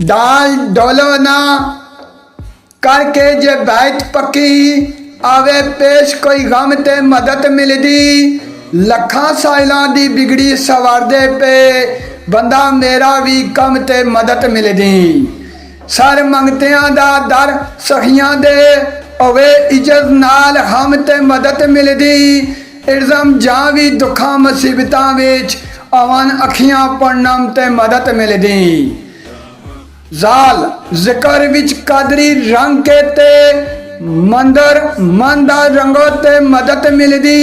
डाल डोलो ना करके जे बैठ पक्की आवे पेश कोई गम ते मदद मिलदी लखा साइलां दी बिगड़ी सवारदे पे बंदा मेरा भी कम ते मदद मिलदी सर मंगतियां दा दर सखियां दे ओवे इज्जत नाल हम ते मदद मिलदी इल्ज़म जां भी दुखा मुसीबतां विच अवन अखियां पढ़नम ते मदद मिलदी जाल जिक्र विच कादरी रंग के ते मंदर मंदा रंगो ते मदद मिलदी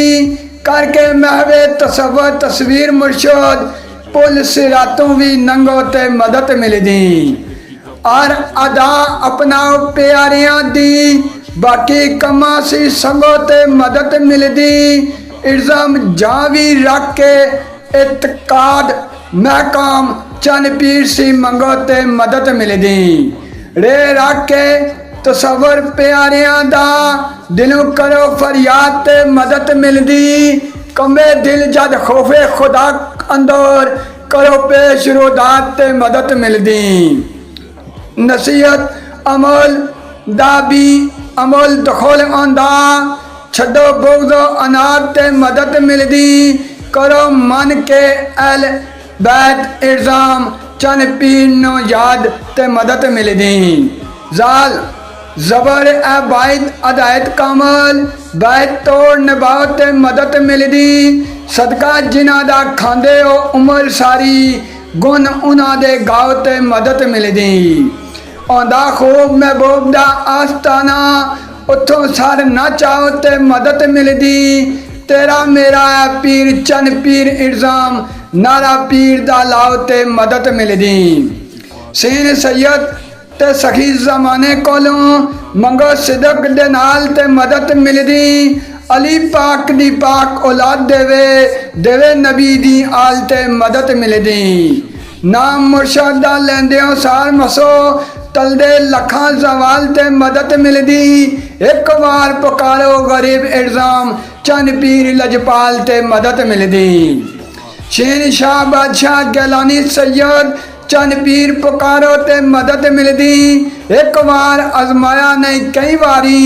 करके महवे तसव्वुर तस्वीर मुर्शद पुल सिरातों भी नंगो ते मदद मिलदी और अदा अपनाओ प्यारियां दी बाकी कमा सी संगो ते मदद मिलदी इल्ज़ाम जां भी रख के इत्काद महकाम चन पीर सी मंगो ते मदद मिलदी रे रख के तसव्वुर प्यारियां दा दिलों करो फरियाद ते मदद मिलदी कमे दिल जद खौफे खुदा अंदर करो पेश रोदात ते मदद मिलदी नसीहत अमल दा भी अमल दखोल आंदा छड्डो बुग़्ज़ो अनाद ते मदद मिलदी करो मन के अल बैत इल्ज़ाम चन पीर नो याद ते मदद मिलदी जाल जबर ए बायद अदायत कामल बैत तोड़ निभाओ ते मदद मिलदी सदका जिन्हां दा खांदे हो उमर सारी गुण उन्हां दे गाओ ते मदद मिलदी आंदा खूब महबूब दा आस्ताना उथों सर ना चाहो ते मदद मिलदी तेरा मेरा है पीर चन पीर इल्ज़ाम नारा पीर दा लाओ ते मदद मिलदी सीन सैयद ते सखी जमाने कोलों मंगो सिदक दे नाल ते मदद मिलदी अली पाक दी पाक औलाद देवे देवे नबी दी आल ते मदद मिलदी नाम मुर्शद दा लेंदे सार मसो तलदे लखां जवाल ते मदद मिलदी एक बार पुकारो गरीब इल्ज़ाम चन पीर लजपाल ते मदद मिलदी शेर शाह बादशाह गैलानी सैयद चन पीर पुकारो ते मदद मिलदी एक बार आजमाया नहीं कई बारी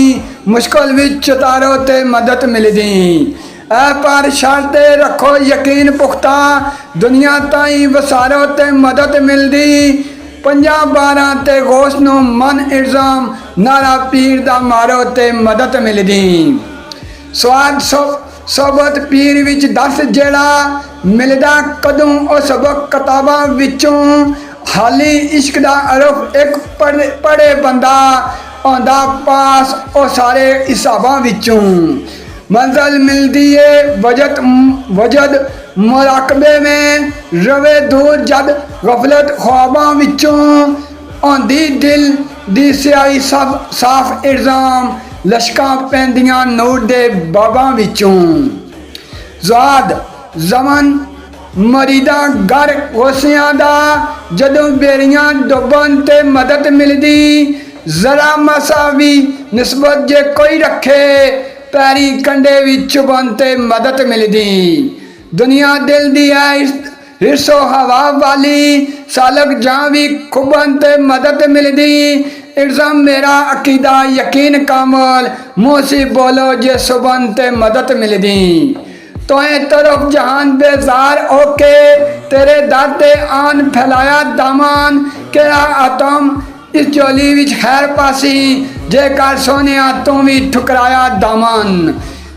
मुश्किल विच चतारो ते मदद मिलदी ऐ पर शर्ते रखो यकीन पुख्ता दुनिया ताई वसारो ते मदद मिलदी 50-12 ते गोश नो मन इल्ज़ाम नारा पीर दा मारो ते मदद मिलदी स्वाद सोबत पीर विच दस जेड़ा मिलदा कदों ओ सबक किताबां विचों हाली इश्क दा अरफ एक पढ़े बंदा आंदा पास ओ सारे हिसाबां विचों मंजिल मिलदी है वजद मुराकबे में रवे दूर जद गफलत ख्वाबां विचों आंदी दिल दी स्याही सब साफ इल्ज़ाम लश्कां पैंदियां नूर दे बाबां विचों ज़ाद जमन मरीदा घर गोसियां दा जदों बेरियां डुबन ते मदद मिलदी जरा मसा भी निस्बत जे कोई रखे पैरी कंडे विच चुबन ते मदद मिलदी दुनिया दिल दी है हिस्सो हवा वाली सालक जां भी खुबन ते मदद मिलदी इल्ज़ाम मेरा अकीदा यकीन कामल मुँह से बोलो जे सुबन ते मदद मिलदी तोए तरफ जहान बेजार ओके तेरे दाते आन फैलाया दामान केड़ा आतम इस झोली विच खैर पासी जे कर सोने तू भी ठुकराया दामन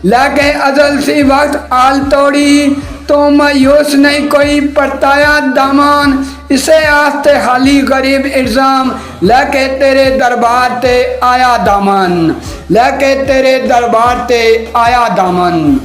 लैके अजल सी वक्त आल तोड़ी तो मायूस नहीं कोई परताया दामन इसे आस्ते हाली गरीब इल्ज़ाम लैके तेरे दरबार ते आया दामन लैके तेरे दरबार ते आया दामन।